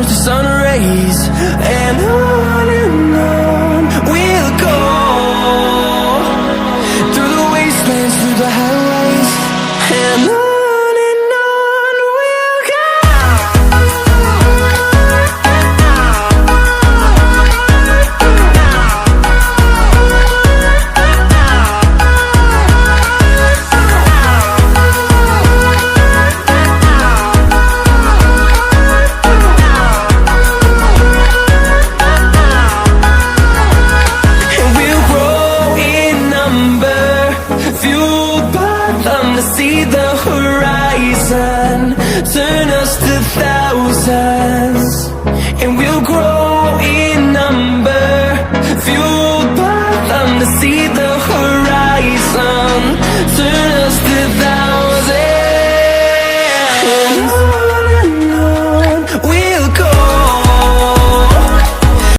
turns to sun rays, and on we'll go, through the wastelands, through the highways, and on we'll go. See the horizon, turn us to thousands, and we'll